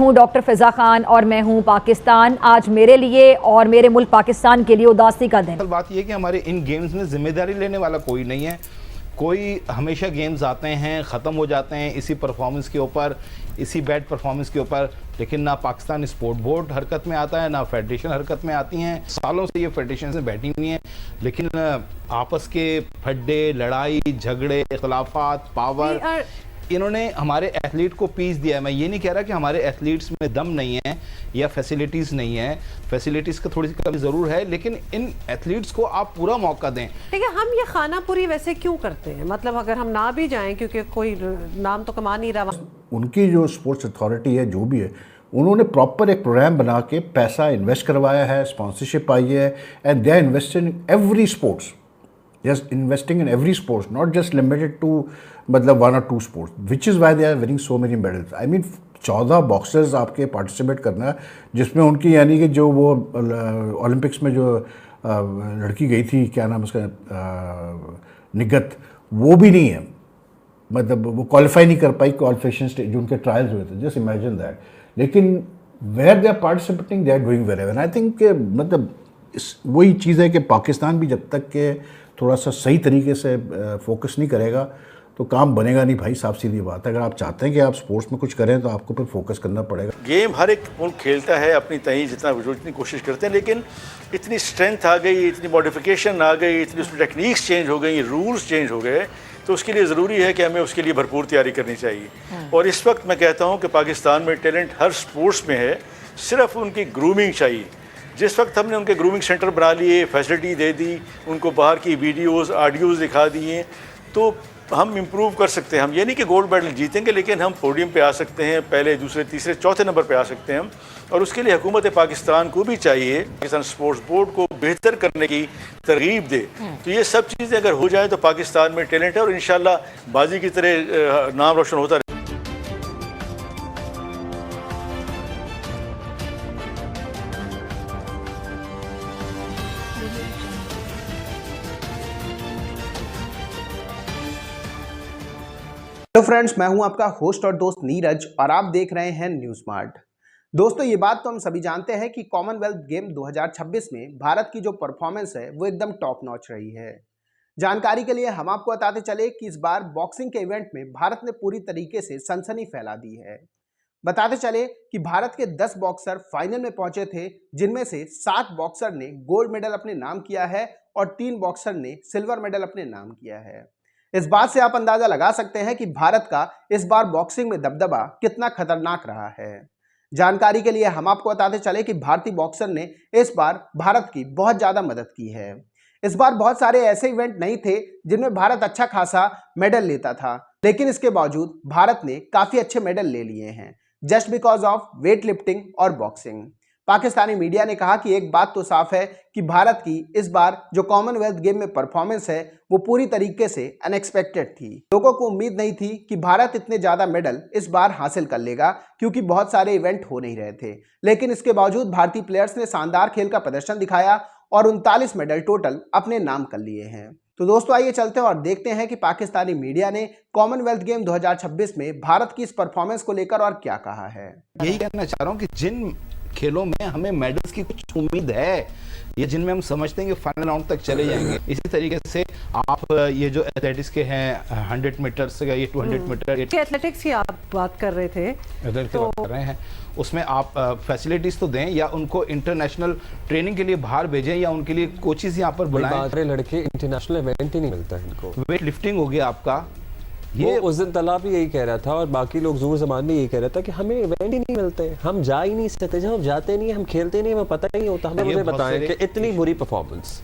हूँ डॉक्टर फिजा खान और मैं हूँ पाकिस्तान। आज मेरे लिए और मेरे मुल्क पाकिस्तान के लिए उदासी का दिन। बात यह कि हमारे इन गेम्स में जिम्मेदारी लेने वाला कोई नहीं है। कोई हमेशा गेम्स आते हैं, ख़त्म हो जाते हैं इसी परफॉर्मेंस के ऊपर, इसी बैड परफॉर्मेंस के ऊपर, लेकिन ना पाकिस्तान स्पोर्ट बोर्ड हरकत में आता है, ना फेडरेशन हरकत में आती हैं। सालों से ये फेडरेशन से बैठी हुई हैं, लेकिन आपस के फड्डे, लड़ाई झगड़े, इख्तलाफात, पावर, इन्होंने हमारे एथलीट को पीस दिया है। मैं ये नहीं कह रहा कि हमारे एथलीट्स में दम नहीं है या फैसिलिटीज़ नहीं है, फैसिलिटीज़ का थोड़ी सी कमी ज़रूर है, लेकिन इन एथलीट्स को आप पूरा मौका दें। ठीक है, हम ये खाना पूरी वैसे क्यों करते हैं? मतलब अगर हम ना भी जाएं, क्योंकि कोई नाम तो कमा नहीं रहा। उनकी जो स्पोर्ट्स अथॉरिटी है, जो भी है, उन्होंने प्रॉपर एक प्रोग्राम बना के पैसा इन्वेस्ट करवाया है, स्पॉन्सरशिप आई है, and they are invested in every sports, just investing in every sports, not just limited to मतलब 1 or 2 sports, which is why they are winning so many medals. I mean 14 boxers आपके participate करना है, जिसमें उनकी यानी कि जो वो ओलंपिक्स में जो लड़की गई थी, क्या नाम उसका, निगत, वो भी नहीं है, मतलब वो क्वालिफाई नहीं कर पाई क्वालिफिकेशन स्टेज जो उनके ट्रायल्स हुए थे। Just imagine that. लेकिन where they are participating they are doing very well. I think मतलब वही चीज़ है कि पाकिस्तान भी जब तक के थोड़ा सा सही तरीके से फोकस नहीं करेगा तो काम बनेगा नहीं भाई, साफ सीधी बात है। अगर आप चाहते हैं कि आप स्पोर्ट्स में कुछ करें तो आपको फिर फोकस करना पड़ेगा। गेम हर एक मुल्क खेलता है अपनी तय, जितनी कोशिश करते हैं, लेकिन इतनी स्ट्रेंथ आ गई, इतनी मॉडिफिकेशन आ गई, इतनी उसमें टेक्निक्स चेंज हो गई, रूल्स चेंज हो गए, तो उसके लिए ज़रूरी है कि हमें उसके लिए भरपूर तैयारी करनी चाहिए। और इस वक्त मैं कहता हूँ कि पाकिस्तान में टैलेंट हर स्पोर्ट्स में है, सिर्फ उनकी ग्रूमिंग चाहिए। जिस वक्त हमने उनके ग्रूमिंग सेंटर बना लिए, फैसिलिटी दे दी, उनको बाहर की वीडियोस, ऑडियोज़ दिखा दिए, तो हम इम्प्रूव कर सकते हैं। हम ये नहीं कि गोल्ड मेडल जीतेंगे, लेकिन हम पोडियम पे आ सकते हैं, पहले, दूसरे, तीसरे, चौथे नंबर पे आ सकते हैं हम। और उसके लिए हुकूमत पाकिस्तान को भी चाहिए, पाकिस्तान स्पोर्ट्स बोर्ड को बेहतर करने की तरगीब दे। तो ये सब चीज़ें अगर हो जाए तो पाकिस्तान में टैलेंट है और इंशाल्लाह बाजी की तरह नाम रोशन होता रहे। हेलो फ्रेंड्स, मैं हूं आपका होस्ट और दोस्त नीरज और आप देख रहे हैं न्यूज़ स्मार्ट। दोस्तों, ये बात तो हम सभी जानते हैं कि कॉमनवेल्थ गेम 2026 में भारत की जो परफॉर्मेंस है वो एकदम टॉप नॉच रही है। जानकारी के लिए हम आपको बताते चले कि इस बार बॉक्सिंग के इवेंट में भारत ने पूरी तरीके से सनसनी फैला दी है। बताते चले कि भारत के 10 बॉक्सर फाइनल में पहुंचे थे, जिनमें से 7 बॉक्सर ने गोल्ड मेडल अपने नाम किया है और 3 बॉक्सर ने सिल्वर मेडल अपने नाम किया है। इस बात से आप अंदाजा लगा सकते हैं कि भारत का इस बार बॉक्सिंग में दबदबा कितना खतरनाक रहा है। जानकारी के लिए हम आपको बताते चले कि भारतीय बॉक्सर ने इस बार भारत की बहुत ज्यादा मदद की है। इस बार बहुत सारे ऐसे इवेंट नहीं थे जिनमें भारत अच्छा खासा मेडल लेता था, लेकिन इसके बावजूद भारत ने काफी अच्छे मेडल ले लिए हैं, just because of weight lifting और बॉक्सिंग। पाकिस्तानी मीडिया ने कहा कि एक बात तो साफ है कि भारत की इस बार जो कॉमनवेल्थ गेम में परफॉर्मेंस है वो पूरी तरीके से अनएक्सपेक्टेड थी। लोगों को उम्मीद नहीं थी कि भारत इतने ज्यादा मेडल इस बार हासिल कर लेगा, क्योंकि बहुत सारे इवेंट हो नहीं रहे थे। लेकिन इसके बावजूद भारतीय प्लेयर्स ने शानदार खेल का प्रदर्शन दिखाया और 39 मेडल टोटल अपने नाम कर लिए हैं। तो दोस्तों, आइए चलते हैं और देखते हैं कि पाकिस्तानी मीडिया ने कॉमनवेल्थ गेम 2026 में भारत की इस परफॉर्मेंस को लेकर और क्या कहा है। यही कहना चाह रहा हूँ कि जिन खेलों में हमें मेडल्स की कुछ उम्मीद है या जिनमें हम समझते हैं कि फाइनल राउंड तक चले जाएंगे, इसी तरीके से आप ये जो एथलेटिक्स के हैं 100 मीटर से ये 200 मीटर एथलेटिक्स की आप बात कर रहे थे, एथलेटिक्स की बात कर रहे हैं, उसमें आप फैसिलिटीज तो दें या उनको इंटरनेशनल ट्रेनिंग के लिए बाहर भेजें या उनके लिए कोचेस यहाँ पर बुलाएं। लड़के इंटरनेशनल इवेंट ही नहीं मिलता है इनको। वेट लिफ्टिंग हो गया आपका, ये उस दिन तालाब भी यही कह रहा था और बाकी लोग ज़ूर ज़मान भी यही कह रहा था कि हमें इवेंट ही नहीं मिलते, हम जा ही नहीं सकते, जब हम जाते नहीं, हम खेलते नहीं, हमें पता ही नहीं होता। हमें मुझे बताएं कि इतनी बुरी परफॉर्मेंस,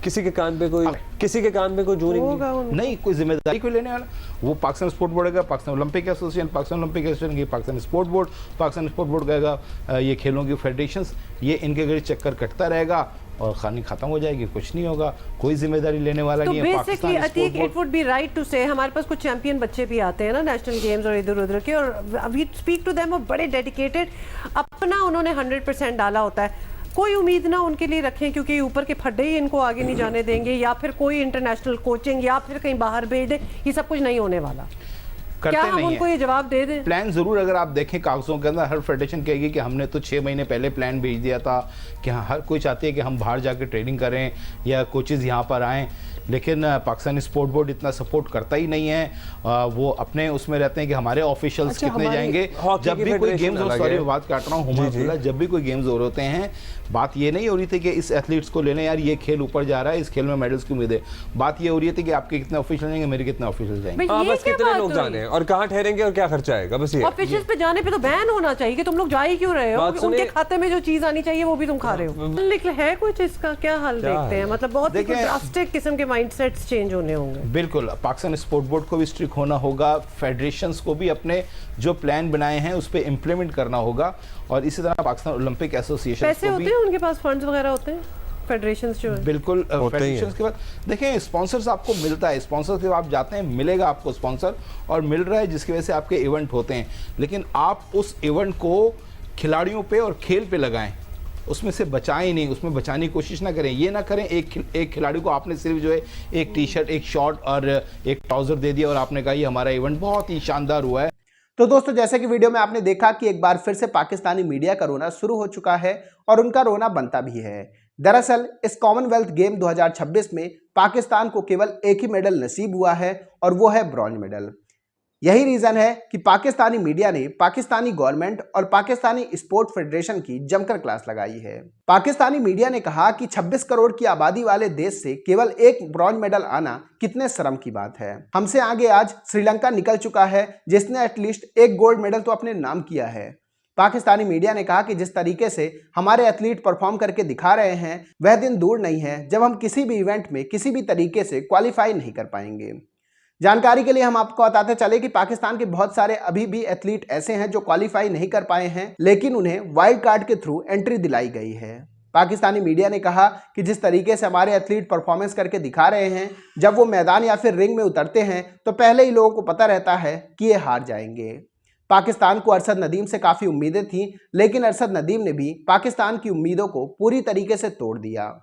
किसी के कान पे कोई जूरी नहीं, कोई जिम्मेदारी कोई लेने वाला। वो पाकिस्तान स्पोर्ट बोर्ड का, Pakistan Olympic association, Pakistan Olympic association की, पाकिस्तान स्पोर्ट बोर्ड कहेगा, ये खेलों की फेडरेशंस, ये इनके गए चक्कर कटता रहेगा और कहानी खत्म हो जाएगी, कुछ नहीं होगा, कोई जिम्मेदारी लेने वाला नहीं है। Basically I think it would be right to say हमारे पास कुछ चैंपियन बच्चे भी आते हैं ना नेशनल गेम्स और इधर उधर के, और वी स्पीक टू देम, बड़े डेडिकेटेड, अपना उन्होंने 100% डाला होता है। कोई उम्मीद ना उनके लिए रखें, क्योंकि ऊपर के फड्डे ही इनको आगे नहीं जाने देंगे, या फिर कोई इंटरनेशनल कोचिंग या फिर कहीं बाहर भेज दे, ये सब कुछ नहीं होने वाला। करते क्या हम नहीं उनको है। ये जवाब दे दें? प्लान जरूर, अगर आप देखें कागजों के अंदर हर फेडरेशन कहेगी कि हमने तो 6 महीने पहले प्लान भेज दिया था, कि हाँ हर कोई चाहती है कि हम बाहर जाके ट्रेनिंग करें या कोचेज़ यहाँ पर आएँ, लेकिन पाकिस्तानी स्पोर्ट बोर्ड इतना सपोर्ट करता ही नहीं है। वो अपने उसमें रहते हैं कि हमारे ऑफिशियल्स अच्छा, कितने हमारी जाएंगे। हॉकी जब की भी कोई फेडरेशन गेम्स, अलग सॉरी है। बात काट रहा हूँ हुमा, जब भी कोई गेम्स हो रहे होते हैं, बात ये नहीं हो रही थी कि इस एथलीट्स को लेने, यार ये खेल ऊपर जा रहा है, इस खेल में मेडल्स की उम्मीद है। बात ये हो रही थी कि आपके कितने ऑफिशियल जाएंगे, मेरे कितने ऑफिशियल जाएंगे। भाई, हाँ, ये बस क्या कितने बात लोग हुई? जाने हैं और कहाँ ठहरेंगे और क्या खर्चा आएगा, बस ये। ऑफिशियल्स पे जाने पे तो बैन होना चाहिए कि तुम लोग जा ही क्यों रहे हो, बात सुनिए। उनके खाते में जो चीज आनी चाहिए वो भी तुम खा रहे हो। निकल है कुछ इसका क्या हाल देखते हैं, मतलब बहुत ही ड्रास्टिक किस्म के माइंडसेट्स चेंज होने होंगे। बिल्कुल, पाकिस्तान स्पोर्ट बोर्ड को भी स्ट्रिक्ट होना होगा, फेडरेशंस को भी अपने जो प्लान बनाए हैं उस पर इम्प्लीमेंट करना होगा, और इसी तरह पाकिस्तान ओलंपिक एसोसिएशन पैसे होते हैं उनके पास, फंड्स वगैरह होते हैं फेडरेशंस जो है। बिल्कुल फेडरेशंस के बाद देखें स्पॉन्सर्स आपको मिलता है, स्पॉन्सर के आप जाते हैं मिलेगा आपको स्पॉन्सर, और मिल रहा है जिसकी वजह से आपके इवेंट होते हैं, लेकिन आप उस इवेंट को खिलाड़ियों पे और खेल पे लगाएं, उसमें से बचाएं नहीं, उसमें बचाने की कोशिश ना करें। ये ना करें एक खिलाड़ी को आपने सिर्फ जो है एक टी शर्ट, एक शॉर्ट और एक ट्राउजर दे दिया और आपने कहा ये हमारा इवेंट बहुत ही शानदार हुआ है। तो दोस्तों, जैसे कि वीडियो में आपने देखा कि एक बार फिर से पाकिस्तानी मीडिया का रोना शुरू हो चुका है और उनका रोना बनता भी है। दरअसल इस कॉमनवेल्थ गेम 2026 में पाकिस्तान को केवल एक ही मेडल नसीब हुआ है और वो है ब्रॉन्ज मेडल। यही रीजन है कि पाकिस्तानी मीडिया ने पाकिस्तानी गवर्नमेंट और पाकिस्तानी स्पोर्ट फेडरेशन की जमकर क्लास लगाई है। पाकिस्तानी मीडिया ने कहा कि 26 करोड़ की आबादी वाले देश से केवल एक ब्रॉन्ज मेडल आना कितने शर्म की बात है। हमसे आगे आज श्रीलंका निकल चुका है जिसने एटलीस्ट एक गोल्ड मेडल तो अपने नाम किया है। पाकिस्तानी मीडिया ने कहा कि जिस तरीके से हमारे एथलीट परफॉर्म करके दिखा रहे हैं वह दिन दूर नहीं है जब हम किसी भी इवेंट में किसी भी तरीके से क्वालिफाई नहीं कर पाएंगे। जानकारी के लिए हम आपको बताते चले कि पाकिस्तान के बहुत सारे अभी भी एथलीट ऐसे हैं जो क्वालिफाई नहीं कर पाए हैं, लेकिन उन्हें वाइल्ड कार्ड के थ्रू एंट्री दिलाई गई है। पाकिस्तानी मीडिया ने कहा कि जिस तरीके से हमारे एथलीट परफॉर्मेंस करके दिखा रहे हैं, जब वो मैदान या फिर रिंग में उतरते हैं तो पहले ही लोगों को पता रहता है कि ये हार जाएंगे। पाकिस्तान को अरशद नदीम से काफ़ी उम्मीदें थीं, लेकिन अरशद नदीम ने भी पाकिस्तान की उम्मीदों को पूरी तरीके से तोड़ दिया।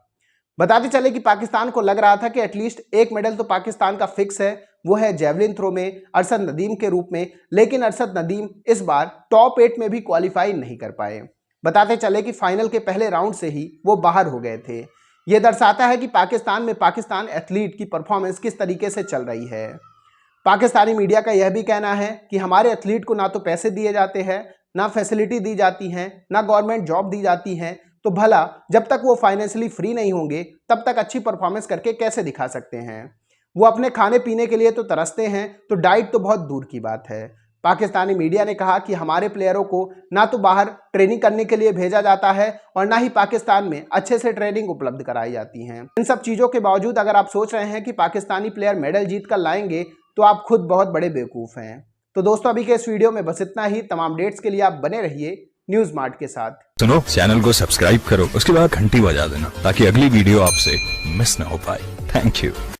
बताते चले कि पाकिस्तान को लग रहा था कि एटलीस्ट एक मेडल तो पाकिस्तान का फिक्स है, वो है जेवलिन थ्रो में अरशद नदीम के रूप में, लेकिन अरशद नदीम इस बार टॉप 8 में भी क्वालिफाई नहीं कर पाए। बताते चले कि फाइनल के पहले राउंड से ही वो बाहर हो गए थे। ये दर्शाता है कि पाकिस्तान में पाकिस्तान एथलीट की परफॉर्मेंस किस तरीके से चल रही है। पाकिस्तानी मीडिया का यह भी कहना है कि हमारे एथलीट को ना तो पैसे दिए जाते हैं, ना फैसिलिटी दी जाती हैं, ना गवर्नमेंट जॉब दी जाती हैं, तो भला जब तक वो फाइनेंशियली फ्री नहीं होंगे तब तक अच्छी परफॉर्मेंस करके कैसे दिखा सकते हैं। वो अपने खाने पीने के लिए तो तरसते हैं, तो डाइट तो बहुत दूर की बात है। पाकिस्तानी मीडिया ने कहा कि हमारे प्लेयरों को ना तो बाहर ट्रेनिंग करने के लिए भेजा जाता है और ना ही पाकिस्तान में अच्छे से ट्रेनिंग उपलब्ध कराई जाती है। इन सब चीज़ों के बावजूद अगर आप सोच रहे हैं कि पाकिस्तानी प्लेयर मेडल जीत कर लाएंगे तो आप खुद बहुत बड़े बेवकूफ़ हैं। तो दोस्तों, अभी के इस वीडियो में बस इतना ही। तमाम अपडेट्स के लिए आप बने रहिए न्यूज़ मार्ट के साथ। सुनो, चैनल को सब्सक्राइब करो, उसके बाद घंटी बजा देना ताकि अगली वीडियो आपसे मिस ना हो पाए। Thank you.